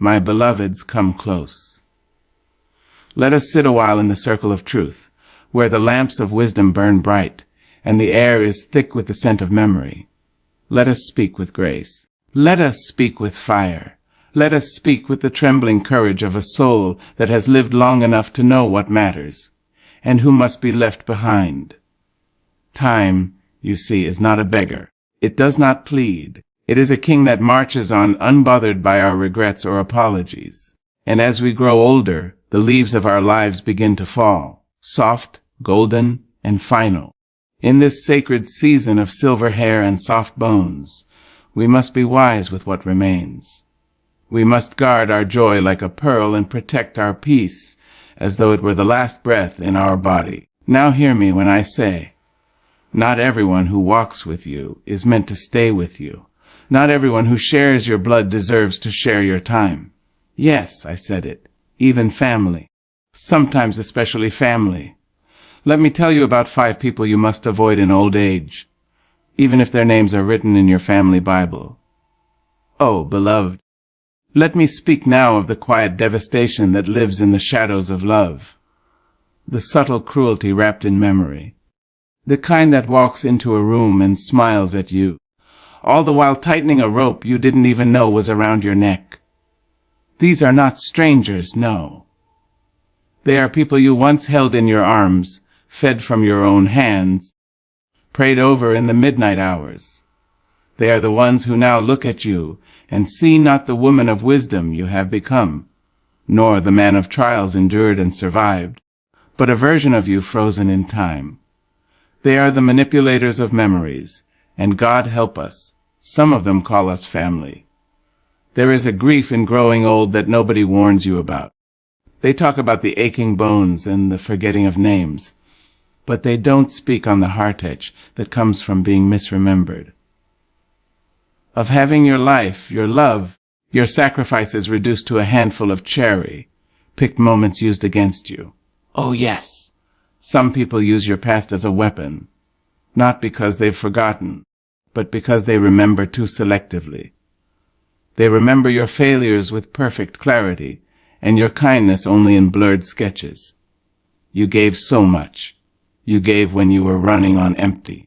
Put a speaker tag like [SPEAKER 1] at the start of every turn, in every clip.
[SPEAKER 1] My beloveds, come close. Let us sit a while in the circle of truth, where the lamps of wisdom burn bright, and the air is thick with the scent of memory. Let us speak with grace. Let us speak with fire. Let us speak with the trembling courage of a soul that has lived long enough to know what matters, and who must be left behind. Time, you see, is not a beggar. It does not plead. It is a king that marches on unbothered by our regrets or apologies. And as we grow older, the leaves of our lives begin to fall, soft, golden, and final. In this sacred season of silver hair and soft bones, we must be wise with what remains. We must guard our joy like a pearl and protect our peace as though it were the last breath in our body. Now hear me when I say, not everyone who walks with you is meant to stay with you. Not everyone who shares your blood deserves to share your time. Yes, I said it, even family. Sometimes especially family. Let me tell you about 5 people you must avoid in old age, even if their names are written in your family Bible. Oh, beloved, let me speak now of the quiet devastation that lives in the shadows of love, the subtle cruelty wrapped in memory, the kind that walks into a room and smiles at you, all the while tightening a rope you didn't even know was around your neck. These are not strangers, no. They are people you once held in your arms, fed from your own hands, prayed over in the midnight hours. They are the ones who now look at you and see not the woman of wisdom you have become, nor the man of trials endured and survived, but a version of you frozen in time. They are the manipulators of memories, and God help us, some of them call us family. There is a grief in growing old that nobody warns you about. They talk about the aching bones and the forgetting of names, but they don't speak on the heartache that comes from being misremembered. Of having your life, your love, your sacrifices reduced to a handful of cherry-picked moments used against you. Oh yes, some people use your past as a weapon, not because they've forgotten, but because they remember too selectively. They remember your failures with perfect clarity, and your kindness only in blurred sketches. You gave so much. You gave when you were running on empty.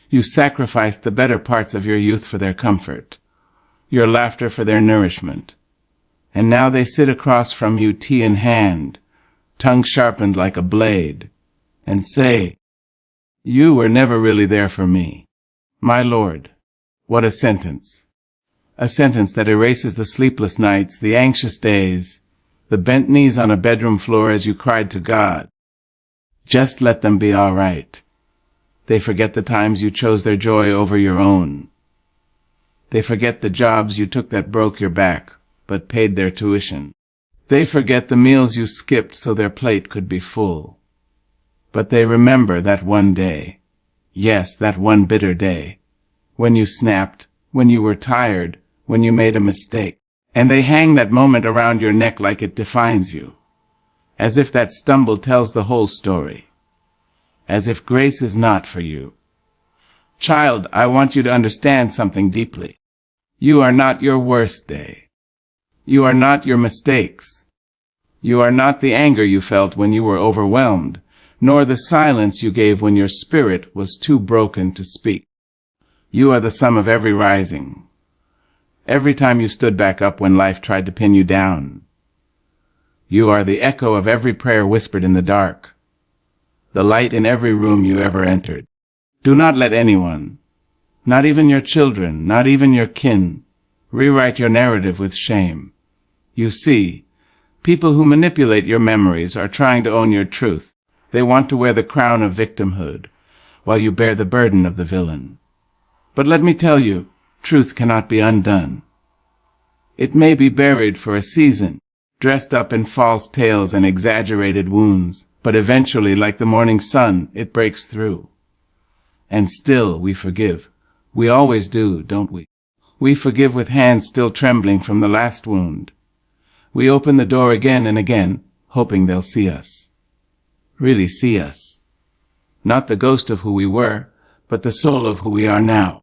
[SPEAKER 1] You sacrificed the better parts of your youth for their comfort, your laughter for their nourishment. And now they sit across from you, tea in hand, tongue sharpened like a blade, and say, "You were never really there for me." My Lord, what a sentence. A sentence that erases the sleepless nights, the anxious days, the bent knees on a bedroom floor as you cried to God. Just let them be all right. They forget the times you chose their joy over your own. They forget the jobs you took that broke your back, but paid their tuition. They forget the meals you skipped so their plate could be full. But they remember that one day, yes, that one bitter day, when you snapped, when you were tired, when you made a mistake. And they hang that moment around your neck like it defines you, as if that stumble tells the whole story, as if grace is not for you. Child, I want you to understand something deeply. You are not your worst day. You are not your mistakes. You are not the anger you felt when you were overwhelmed, nor the silence you gave when your spirit was too broken to speak. You are the sum of every rising, every time you stood back up when life tried to pin you down. You are the echo of every prayer whispered in the dark, the light in every room you ever entered. Do not let anyone, not even your children, not even your kin, rewrite your narrative with shame. You see, people who manipulate your memories are trying to own your truth. They want to wear the crown of victimhood, while you bear the burden of the villain. But let me tell you, truth cannot be undone. It may be buried for a season, dressed up in false tales and exaggerated wounds, but eventually, like the morning sun, it breaks through. And still we forgive. We always do, don't we? We forgive with hands still trembling from the last wound. We open the door again and again, hoping they'll see us. Really see us. Not the ghost of who we were, but the soul of who we are now.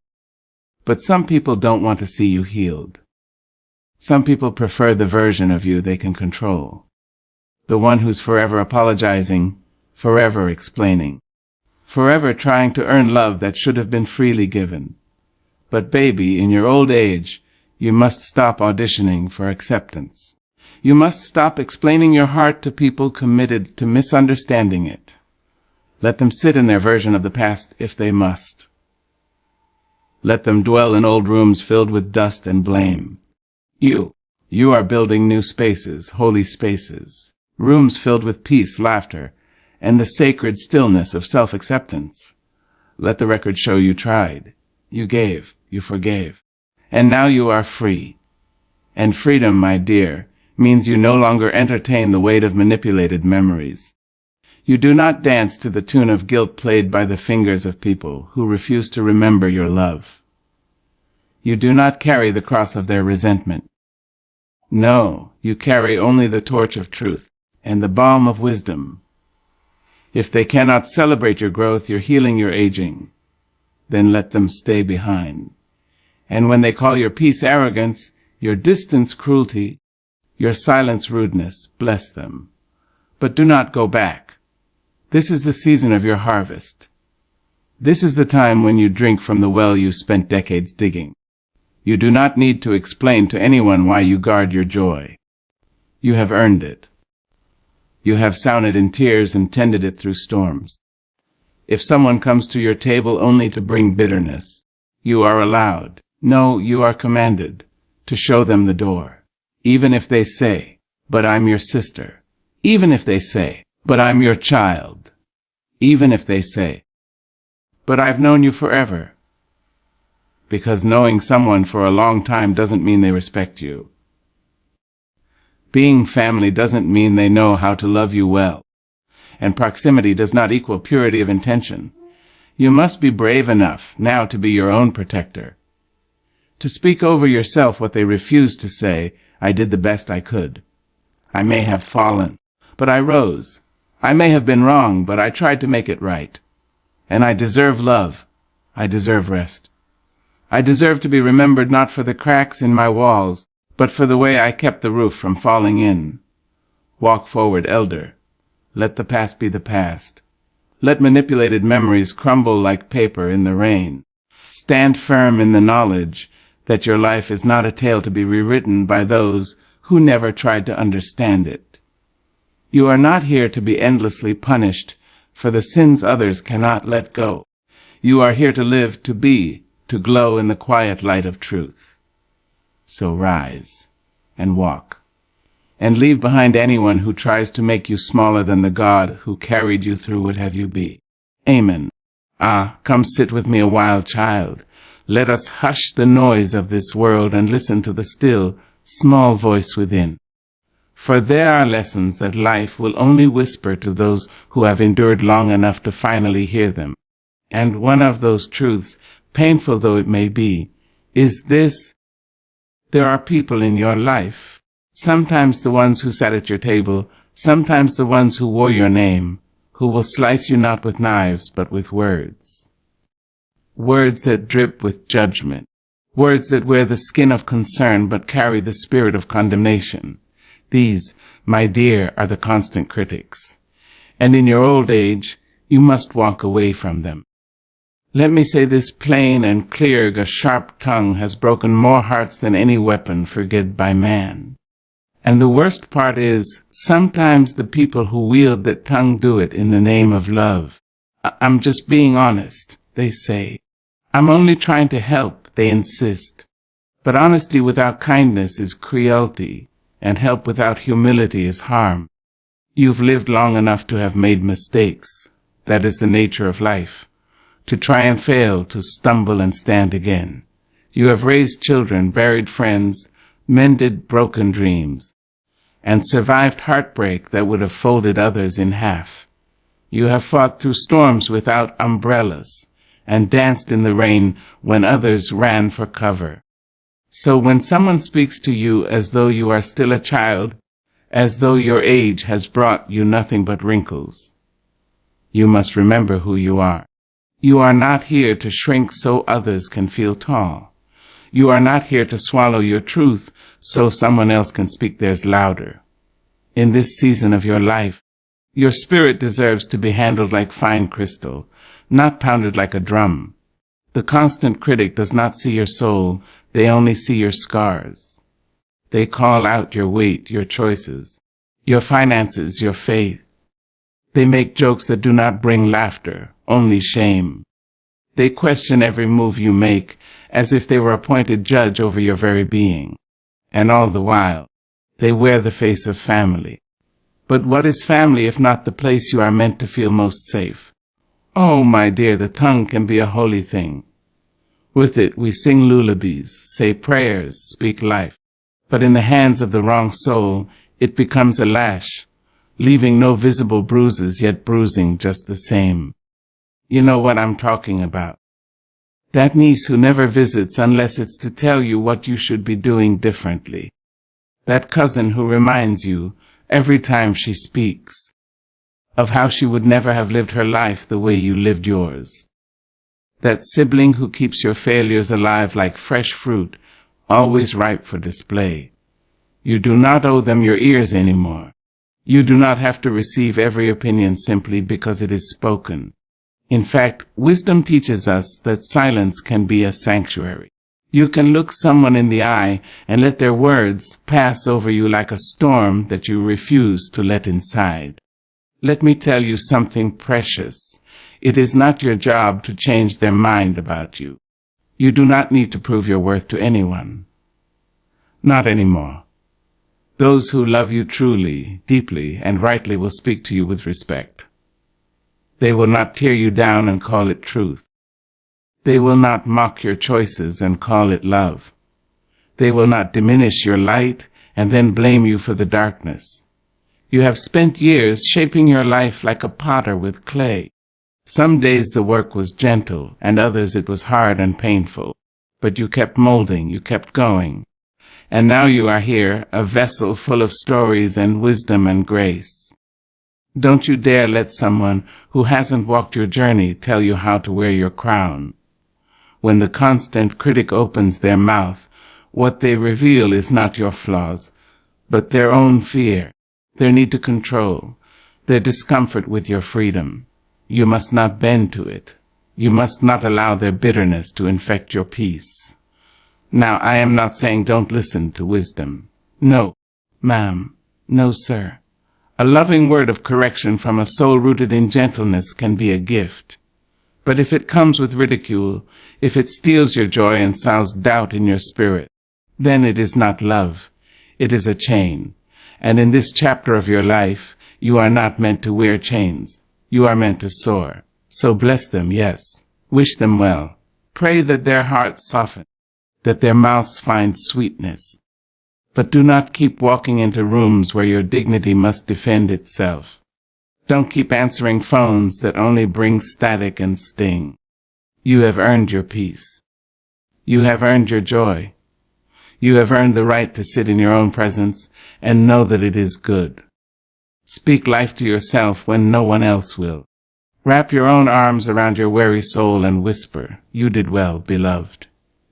[SPEAKER 1] But some people don't want to see you healed. Some people prefer the version of you they can control. The one who's forever apologizing, forever explaining, forever trying to earn love that should have been freely given. But baby, in your old age, you must stop auditioning for acceptance. You must stop explaining your heart to people committed to misunderstanding it. Let them sit in their version of the past if they must. Let them dwell in old rooms filled with dust and blame. You are building new spaces, holy spaces, rooms filled with peace, laughter, and the sacred stillness of self-acceptance. Let the record show you tried. You gave, you forgave, and now you are free. And freedom, my dear, means you no longer entertain the weight of manipulated memories. You do not dance to the tune of guilt played by the fingers of people who refuse to remember your love. You do not carry the cross of their resentment. No, you carry only the torch of truth and the balm of wisdom. If they cannot celebrate your growth, your healing, your aging, then let them stay behind. And when they call your peace arrogance, your distance cruelty, your silence rudeness, bless them. But do not go back. This is the season of your harvest. This is the time when you drink from the well you spent decades digging. You do not need to explain to anyone why you guard your joy. You have earned it. You have sown it in tears and tended it through storms. If someone comes to your table only to bring bitterness, you are allowed, no, you are commanded, to show them the door. Even if they say, "But I'm your sister." Even if they say, "But I'm your child." Even if they say, "But I've known you forever." Because knowing someone for a long time doesn't mean they respect you. Being family doesn't mean they know how to love you well. And proximity does not equal purity of intention. You must be brave enough now to be your own protector. To speak over yourself what they refuse to say, "I did the best I could. I may have fallen, but I rose. I may have been wrong, but I tried to make it right. And I deserve love. I deserve rest. I deserve to be remembered not for the cracks in my walls, but for the way I kept the roof from falling in." Walk forward, elder. Let the past be the past. Let manipulated memories crumble like paper in the rain. Stand firm in the knowledge that your life is not a tale to be rewritten by those who never tried to understand it. You are not here to be endlessly punished for the sins others cannot let go. You are here to live, to be, to glow in the quiet light of truth. So rise and walk, and leave behind anyone who tries to make you smaller than the God who carried you through what have you be. Amen. Come sit with me a while, child. Let us hush the noise of this world and listen to the still, small voice within. For there are lessons that life will only whisper to those who have endured long enough to finally hear them. And one of those truths, painful though it may be, is this: there are people in your life, sometimes the ones who sat at your table, sometimes the ones who wore your name, who will slice you not with knives but with words. Words that drip with judgment, words that wear the skin of concern but carry the spirit of condemnation. These, my dear, are the constant critics, and in your old age you must walk away from them. Let me say this plain and clear: a sharp tongue has broken more hearts than any weapon forged by man. And the worst part is, sometimes the people who wield that tongue do it in the name of love. "I'm just being honest," they say. "I'm only trying to help," they insist. But honesty without kindness is cruelty, and help without humility is harm. You've lived long enough to have made mistakes. That is the nature of life. To try and fail, to stumble and stand again. You have raised children, buried friends, mended broken dreams, and survived heartbreak that would have folded others in half. You have fought through storms without umbrellas, and danced in the rain when others ran for cover. So when someone speaks to you as though you are still a child, as though your age has brought you nothing but wrinkles, you must remember who you are. You are not here to shrink so others can feel tall. You are not here to swallow your truth so someone else can speak theirs louder. In this season of your life, your spirit deserves to be handled like fine crystal, not pounded like a drum. The constant critic does not see your soul, they only see your scars. They call out your weight, your choices, your finances, your faith. They make jokes that do not bring laughter, only shame. They question every move you make as if they were appointed judge over your very being. And all the while, they wear the face of family. But what is family if not the place you are meant to feel most safe? Oh, my dear, the tongue can be a holy thing. With it we sing lullabies, say prayers, speak life. But in the hands of the wrong soul, it becomes a lash, leaving no visible bruises, yet bruising just the same. You know what I'm talking about. That niece who never visits unless it's to tell you what you should be doing differently. That cousin who reminds you, every time she speaks, of how she would never have lived her life the way you lived yours. That sibling who keeps your failures alive like fresh fruit, always ripe for display. You do not owe them your ears anymore. You do not have to receive every opinion simply because it is spoken. In fact, wisdom teaches us that silence can be a sanctuary. You can look someone in the eye and let their words pass over you like a storm that you refuse to let inside. Let me tell you something precious. It is not your job to change their mind about you. You do not need to prove your worth to anyone. Not anymore. Those who love you truly, deeply, and rightly will speak to you with respect. They will not tear you down and call it truth. They will not mock your choices and call it love. They will not diminish your light and then blame you for the darkness. You have spent years shaping your life like a potter with clay. Some days the work was gentle, and others it was hard and painful. But you kept molding, you kept going. And now you are here, a vessel full of stories and wisdom and grace. Don't you dare let someone who hasn't walked your journey tell you how to wear your crown. When the constant critic opens their mouth, what they reveal is not your flaws, but their own fear, their need to control, their discomfort with your freedom. You must not bend to it. You must not allow their bitterness to infect your peace. Now, I am not saying don't listen to wisdom. No, ma'am. No, sir. A loving word of correction from a soul rooted in gentleness can be a gift. But if it comes with ridicule, if it steals your joy and sows doubt in your spirit, then it is not love. It is a chain. And in this chapter of your life, you are not meant to wear chains. You are meant to soar. So bless them, yes. Wish them well. Pray that their hearts soften, that their mouths find sweetness. But do not keep walking into rooms where your dignity must defend itself. Don't keep answering phones that only bring static and sting. You have earned your peace. You have earned your joy. You have earned the right to sit in your own presence and know that it is good. Speak life to yourself when no one else will. Wrap your own arms around your weary soul and whisper, "You did well, beloved.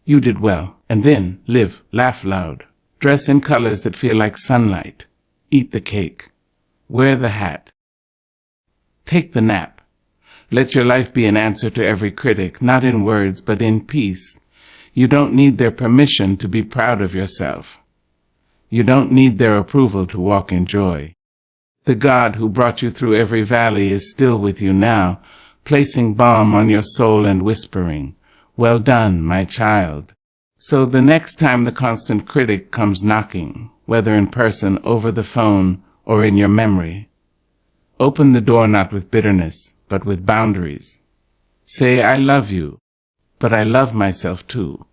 [SPEAKER 1] You did well." And then live, laugh loud. Dress in colors that feel like sunlight. Eat the cake. Wear the hat. Take the nap. Let your life be an answer to every critic, not in words, but in peace. You don't need their permission to be proud of yourself. You don't need their approval to walk in joy. The God who brought you through every valley is still with you now, placing balm on your soul and whispering, "Well done, my child." So the next time the constant critic comes knocking, whether in person, over the phone, or in your memory, open the door not with bitterness, but with boundaries. Say, "I love you, but I love myself too,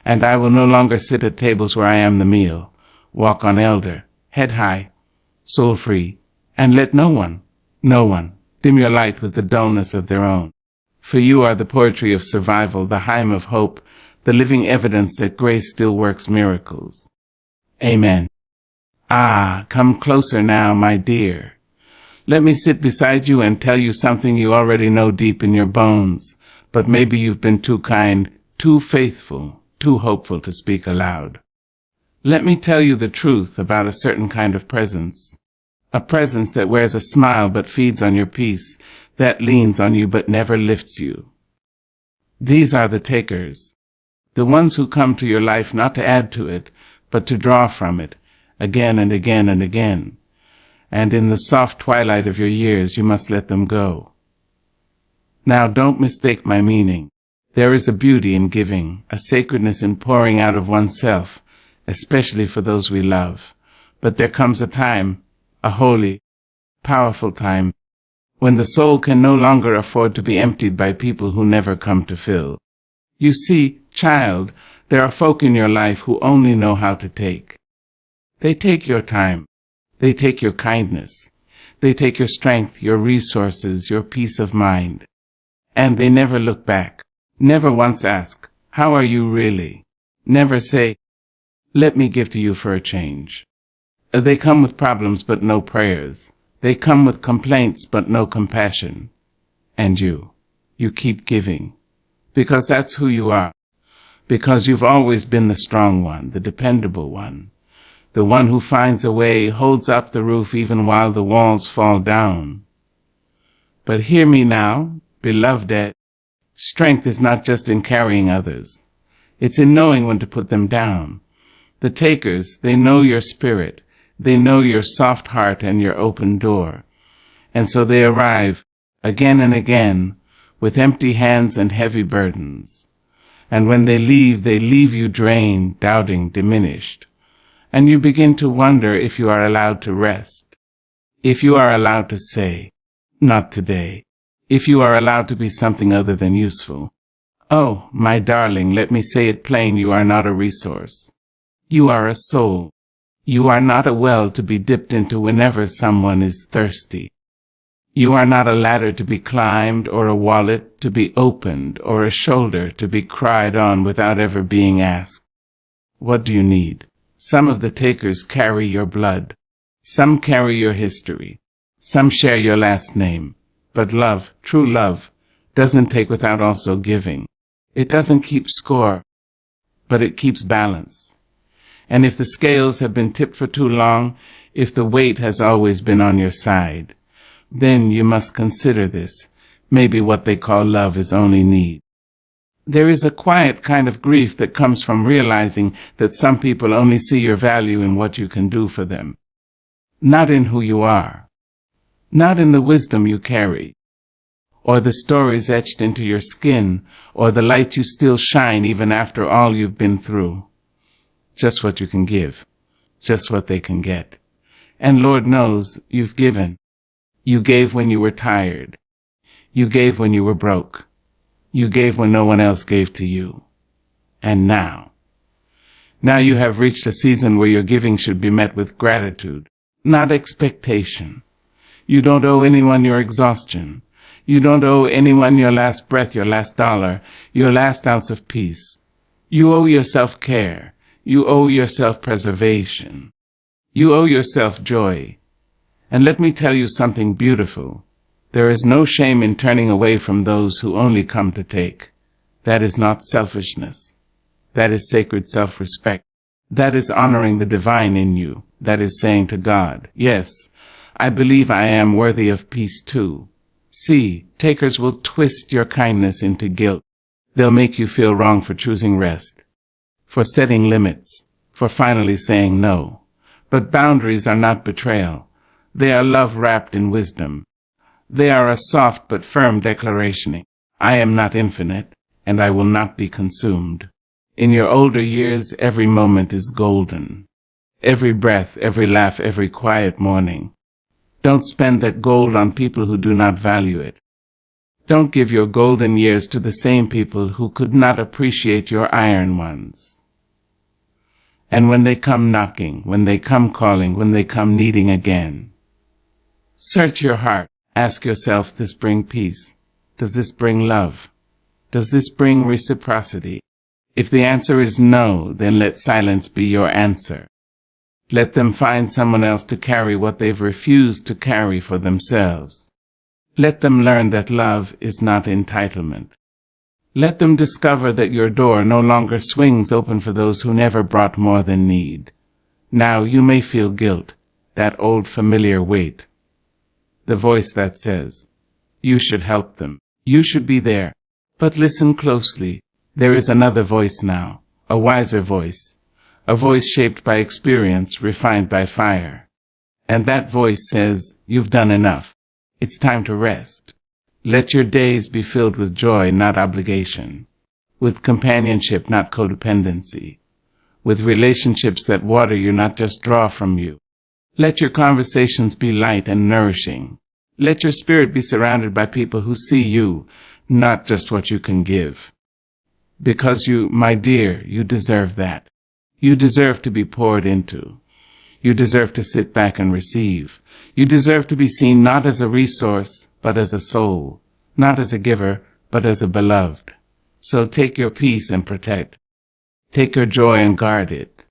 [SPEAKER 1] and I will no longer sit at tables where I am the meal. Walk on elder, head high, soul free, and let no one, dim your light with the dullness of their own. For you are the poetry of survival, the hymn of hope, the living evidence that grace still works miracles." Amen. Come closer now, my dear. Let me sit beside you and tell you something you already know deep in your bones, but maybe you've been too kind, too faithful, too hopeful to speak aloud. Let me tell you the truth about a certain kind of presence. A presence that wears a smile but feeds on your peace, that leans on you but never lifts you. These are the takers. The ones who come to your life not to add to it, but to draw from it, again and again and again. And in the soft twilight of your years, you must let them go. Now, don't mistake my meaning. There is a beauty in giving, a sacredness in pouring out of oneself, especially for those we love. But there comes a time, a holy, powerful time, when the soul can no longer afford to be emptied by people who never come to fill. You see, child, there are folk in your life who only know how to take. They take your time. They take your kindness. They take your strength, your resources, your peace of mind. And they never look back. Never once ask, how are you really? Never say, let me give to you for a change. They come with problems but no prayers. They come with complaints but no compassion. And you keep giving. Because that's who you are. Because you've always been the strong one, the dependable one. The one who finds a way, holds up the roof even while the walls fall down. But hear me now, beloved, strength is not just in carrying others. It's in knowing when to put them down. The takers, they know your spirit. They know your soft heart and your open door. And so they arrive, again and again, with empty hands and heavy burdens. And when they leave you drained, doubting, diminished. And you begin to wonder if you are allowed to rest. If you are allowed to say, not today. If you are allowed to be something other than useful. Oh, my darling, let me say it plain, you are not a resource. You are a soul. You are not a well to be dipped into whenever someone is thirsty. You are not a ladder to be climbed, or a wallet to be opened, or a shoulder to be cried on without ever being asked. What do you need? Some of the takers carry your blood. Some carry your history. Some share your last name. But love, true love, doesn't take without also giving. It doesn't keep score, but it keeps balance. And if the scales have been tipped for too long, if the weight has always been on your side, then you must consider this. Maybe what they call love is only need. There is a quiet kind of grief that comes from realizing that some people only see your value in what you can do for them, not in who you are, not in the wisdom you carry, or the stories etched into your skin, or the light you still shine even after all you've been through. Just what you can give, just what they can get. And Lord knows you've given. You gave when you were tired. You gave when you were broke. You gave when no one else gave to you. And now you have reached a season where your giving should be met with gratitude, not expectation. You don't owe anyone your exhaustion. You don't owe anyone your last breath, your last dollar, your last ounce of peace. You owe your self-care. You owe your self-preservation. You owe yourself joy. And let me tell you something beautiful. There is no shame in turning away from those who only come to take. That is not selfishness. That is sacred self-respect. That is honoring the divine in you. That is saying to God, yes, I believe I am worthy of peace too. See, takers will twist your kindness into guilt. They'll make you feel wrong for choosing rest, for setting limits, for finally saying no. But boundaries are not betrayal. They are love wrapped in wisdom. They are a soft but firm declaration. I am not infinite, and I will not be consumed. In your older years, every moment is golden. Every breath, every laugh, every quiet morning. Don't spend that gold on people who do not value it. Don't give your golden years to the same people who could not appreciate your iron ones. And when they come knocking, when they come calling, when they come needing again, search your heart. Ask yourself, does this bring peace? Does this bring love? Does this bring reciprocity? If the answer is no, then let silence be your answer. Let them find someone else to carry what they've refused to carry for themselves. Let them learn that love is not entitlement. Let them discover that your door no longer swings open for those who never brought more than need. Now you may feel guilt, that old familiar weight. The voice that says, you should help them. You should be there. But listen closely. There is another voice now, a wiser voice, a voice shaped by experience, refined by fire. And that voice says, you've done enough. It's time to rest. Let your days be filled with joy, not obligation, with companionship, not codependency, with relationships that water you, not just draw from you. Let your conversations be light and nourishing. Let your spirit be surrounded by people who see you, not just what you can give. Because you, my dear, you deserve that. You deserve to be poured into. You deserve to sit back and receive. You deserve to be seen not as a resource, but as a soul, not as a giver, but as a beloved. So take your peace and protect. Take your joy and guard it.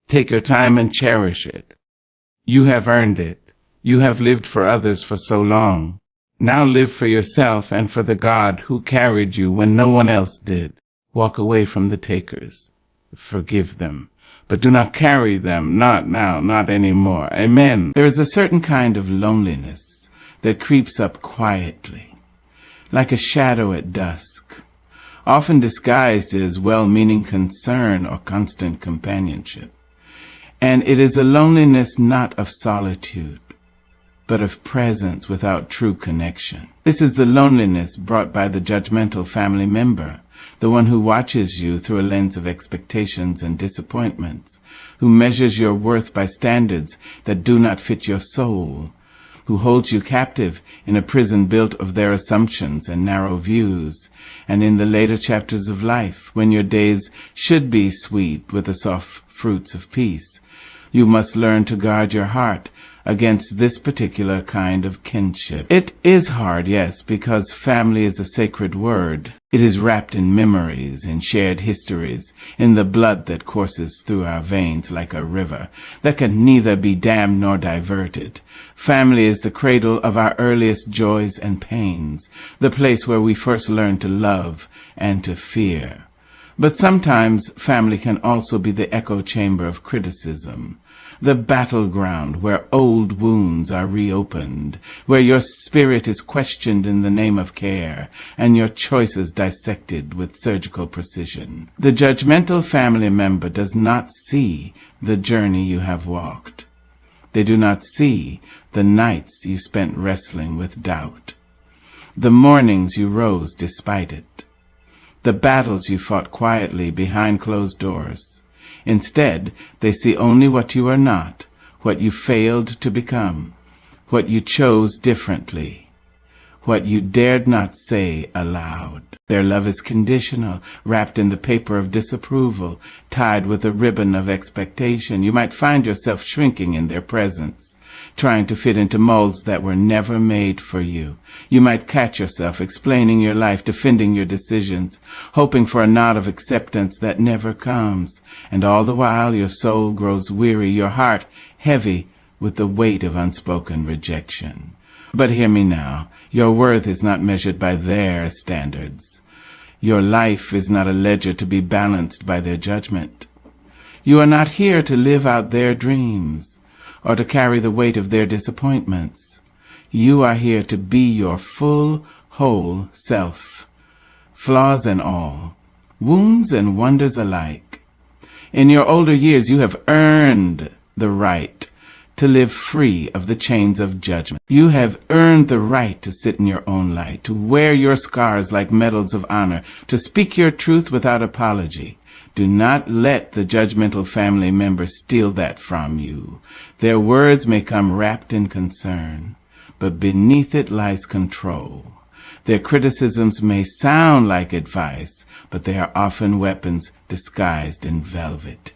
[SPEAKER 1] Take your time and cherish it. You have earned it. You have lived for others for so long. Now live for yourself and for the God who carried you when no one else did. Walk away from the takers. Forgive them. But do not carry them, not now, not anymore. Amen. There is a certain kind of loneliness that creeps up quietly, like a shadow at dusk, often disguised as well-meaning concern or constant companionship. And it is a loneliness not of solitude, but of presence without true connection. This is the loneliness brought by the judgmental family member, the one who watches you through a lens of expectations and disappointments, who measures your worth by standards that do not fit your soul, who holds you captive in a prison built of their assumptions and narrow views. And in the later chapters of life, when your days should be sweet with the soft fruits of peace, you must learn to guard your heart against this particular kind of kinship. It is hard, yes, because family is a sacred word. It is wrapped in memories, in shared histories, in the blood that courses through our veins like a river that can neither be dammed nor diverted. Family is the cradle of our earliest joys and pains, the place where we first learn to love and to fear. But sometimes family can also be the echo chamber of criticism, the battleground where old wounds are reopened, where your spirit is questioned in the name of care, and your choices dissected with surgical precision. The judgmental family member does not see the journey you have walked. They do not see the nights you spent wrestling with doubt, the mornings you rose despite it, the battles you fought quietly behind closed doors. Instead, they see only what you are not, what you failed to become, what you chose differently, what you dared not say aloud. Their love is conditional, wrapped in the paper of disapproval, tied with a ribbon of expectation. You might find yourself shrinking in their presence, trying to fit into molds that were never made for you. You might catch yourself explaining your life, defending your decisions, hoping for a nod of acceptance that never comes. And all the while your soul grows weary, your heart heavy with the weight of unspoken rejection. But hear me now. Your worth is not measured by their standards. Your life is not a ledger to be balanced by their judgment. You are not here to live out their dreams or to carry the weight of their disappointments. You are here to be your full, whole self, flaws and all, wounds and wonders alike. In your older years, you have earned the right to live free of the chains of judgment. You have earned the right to sit in your own light, to wear your scars like medals of honor, to speak your truth without apology. Do not let the judgmental family members steal that from you. Their words may come wrapped in concern, but beneath it lies control. Their criticisms may sound like advice, but they are often weapons disguised in velvet.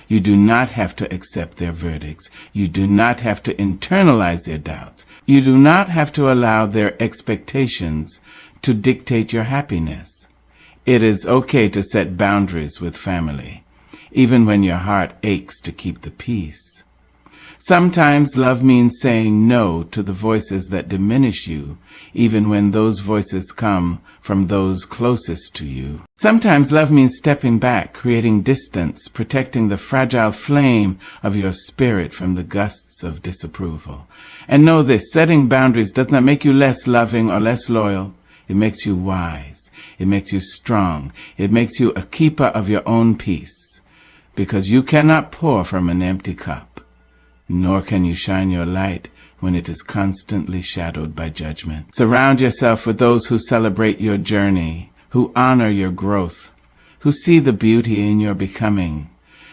[SPEAKER 1] You do not have to accept their verdicts. You do not have to internalize their doubts. You do not have to allow their expectations to dictate your happiness. It is okay to set boundaries with family, even when your heart aches to keep the peace. Sometimes love means saying no to the voices that diminish you, even when those voices come from those closest to you. Sometimes love means stepping back, creating distance, protecting the fragile flame of your spirit from the gusts of disapproval. And know this, setting boundaries does not make you less loving or less loyal. It makes you wise. It makes you strong. It makes you a keeper of your own peace. Because you cannot pour from an empty cup. Nor can you shine your light when it is constantly shadowed by judgment. Surround yourself with those who celebrate your journey, who honor your growth, who see the beauty in your becoming.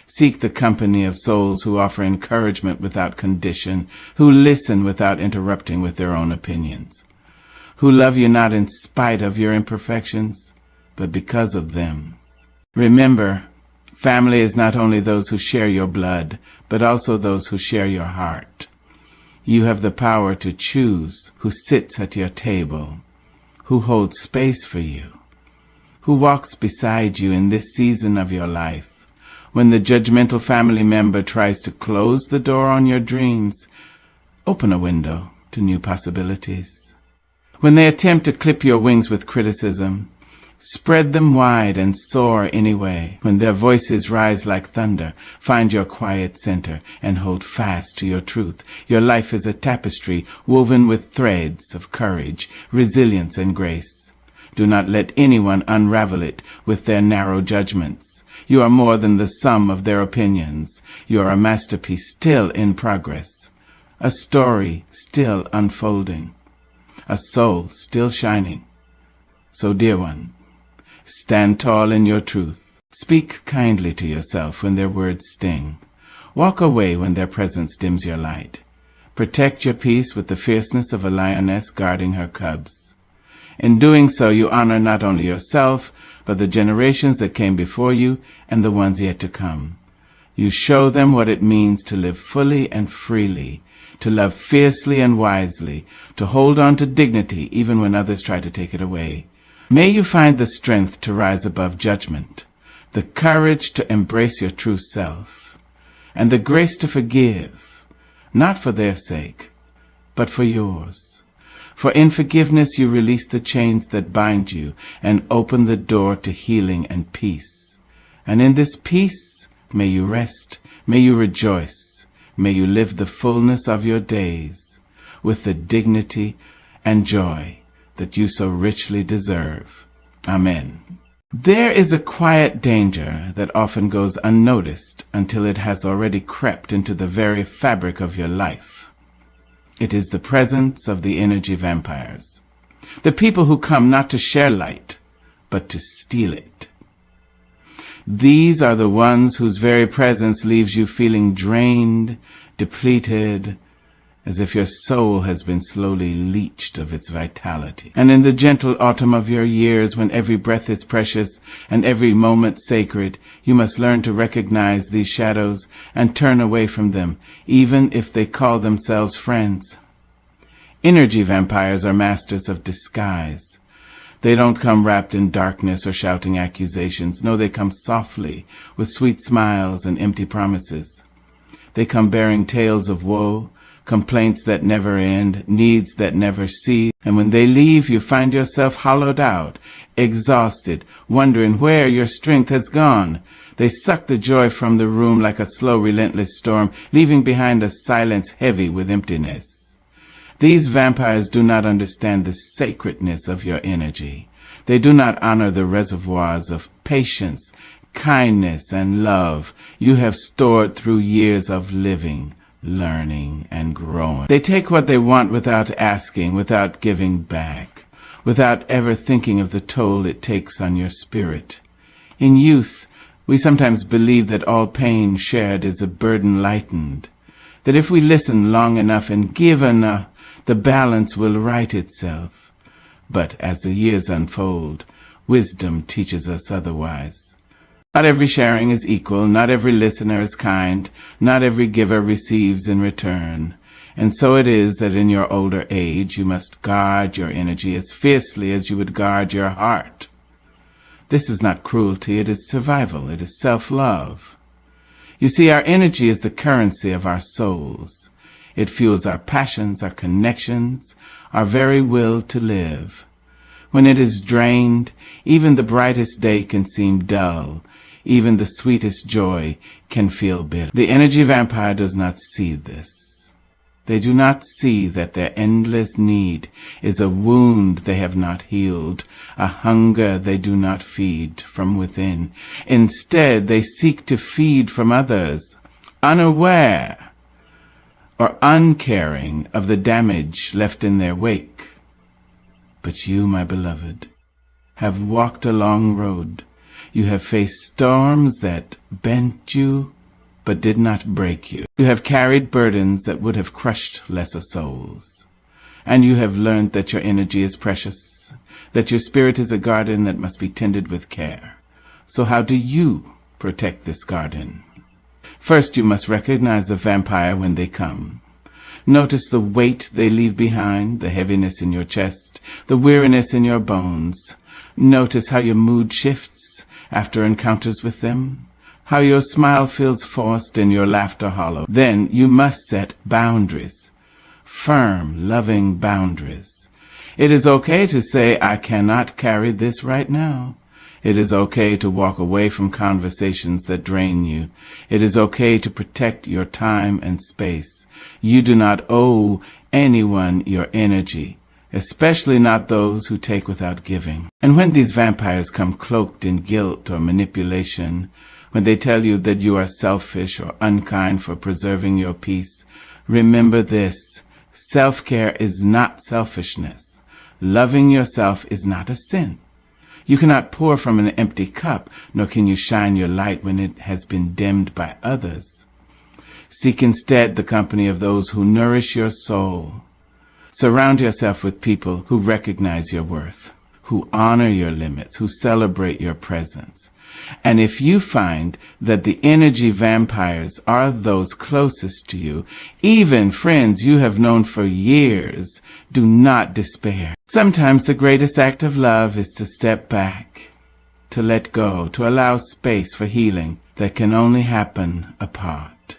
[SPEAKER 1] Seek the company of souls who offer encouragement without condition, who listen without interrupting with their own opinions, who love you not in spite of your imperfections, but because of them. Remember, family is not only those who share your blood, but also those who share your heart. You have the power to choose who sits at your table, who holds space for you, who walks beside you in this season of your life. When the judgmental family member tries to close the door on your dreams, open a window to new possibilities. When they attempt to clip your wings with criticism, spread them wide and soar anyway. When their voices rise like thunder, find your quiet center and hold fast to your truth. Your life is a tapestry woven with threads of courage, resilience, and grace. Do not let anyone unravel it with their narrow judgments. You are more than the sum of their opinions. You are a masterpiece still in progress, a story still unfolding, a soul still shining. So, dear one, stand tall in your truth. Speak kindly to yourself when their words sting. Walk away when their presence dims your light. Protect your peace with the fierceness of a lioness guarding her cubs. In doing so, you honor not only yourself, but the generations that came before you and the ones yet to come. You show them what it means to live fully and freely, to love fiercely and wisely, to hold on to dignity even when others try to take it away. May you find the strength to rise above judgment, the courage to embrace your true self, and the grace to forgive, not for their sake, but for yours. For in forgiveness you release the chains that bind you and open the door to healing and peace. And in this peace, may you rest, may you rejoice, may you live the fullness of your days with the dignity and joy that you so richly deserve. Amen. There is a quiet danger that often goes unnoticed until it has already crept into the very fabric of your life. It is the presence of the energy vampires, the people who come not to share light, but to steal it. These are the ones whose very presence leaves you feeling drained, depleted, as if your soul has been slowly leached of its vitality. And in the gentle autumn of your years, when every breath is precious and every moment sacred, you must learn to recognize these shadows and turn away from them, even if they call themselves friends. Energy vampires are masters of disguise. They don't come wrapped in darkness or shouting accusations. No, they come softly, with sweet smiles and empty promises. They come bearing tales of woe, complaints that never end, needs that never cease. And when they leave, you find yourself hollowed out, exhausted, wondering where your strength has gone. They suck the joy from the room like a slow, relentless storm, leaving behind a silence heavy with emptiness. These vampires do not understand the sacredness of your energy. They do not honor the reservoirs of patience, kindness, and love you have stored through years of living, learning, and growing. They take what they want without asking, without giving back, without ever thinking of the toll it takes on your spirit. In youth, we sometimes believe that all pain shared is a burden lightened, that if we listen long enough and give enough, the balance will right itself. But as the years unfold, wisdom teaches us otherwise. Not every sharing is equal, not every listener is kind, not every giver receives in return. And so it is that in your older age you must guard your energy as fiercely as you would guard your heart. This is not cruelty, it is survival, it is self-love. You see, our energy is the currency of our souls. It fuels our passions, our connections, our very will to live. When it is drained, even the brightest day can seem dull. Even the sweetest joy can feel bitter. The energy vampire does not see this. They do not see that their endless need is a wound they have not healed, a hunger they do not feed from within. Instead, they seek to feed from others, unaware or uncaring of the damage left in their wake. But you, my beloved, have walked a long road. You have faced storms that bent you, but did not break you. You have carried burdens that would have crushed lesser souls. And you have learned that your energy is precious, that your spirit is a garden that must be tended with care. So how do you protect this garden? First, you must recognize the vampire when they come. Notice the weight they leave behind, the heaviness in your chest, the weariness in your bones. Notice how your mood shifts after encounters with them, how your smile feels forced and your laughter hollow. Then you must set boundaries, firm, loving boundaries. It is okay to say, I cannot carry this right now. It is okay to walk away from conversations that drain you. It is okay to protect your time and space. You do not owe anyone your energy, especially not those who take without giving. And when these vampires come cloaked in guilt or manipulation, when they tell you that you are selfish or unkind for preserving your peace, remember this: self-care is not selfishness. Loving yourself is not a sin. You cannot pour from an empty cup, nor can you shine your light when it has been dimmed by others. Seek instead the company of those who nourish your soul. Surround yourself with people who recognize your worth, who honor your limits, who celebrate your presence. And if you find that the energy vampires are those closest to you, even friends you have known for years, do not despair. Sometimes the greatest act of love is to step back, to let go, to allow space for healing that can only happen apart.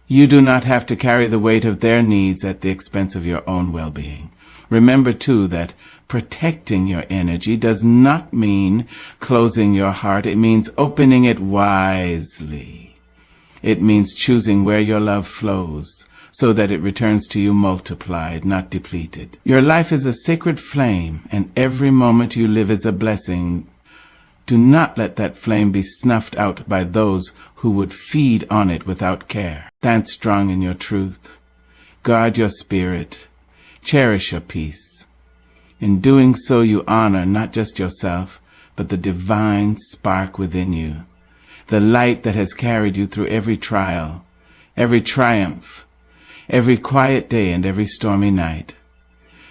[SPEAKER 1] You do not have to carry the weight of their needs at the expense of your own well-being. Remember, too, that protecting your energy does not mean closing your heart. It means opening it wisely. It means choosing where your love flows so that it returns to you multiplied, not depleted. Your life is a sacred flame, and every moment you live is a blessing. Do not let that flame be snuffed out by those who would feed on it without care. Stand strong in your truth. Guard your spirit. Cherish your peace. In doing so, you honor not just yourself, but the divine spark within you, the light that has carried you through every trial, every triumph, every quiet day and every stormy night.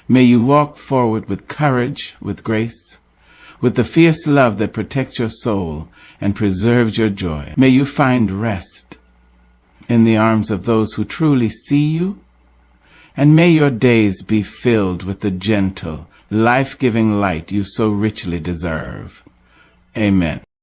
[SPEAKER 1] May you walk forward with courage, with grace, with the fierce love that protects your soul and preserves your joy. May you find rest in the arms of those who truly see you. And may your days be filled with the gentle, life-giving light you so richly deserve. Amen.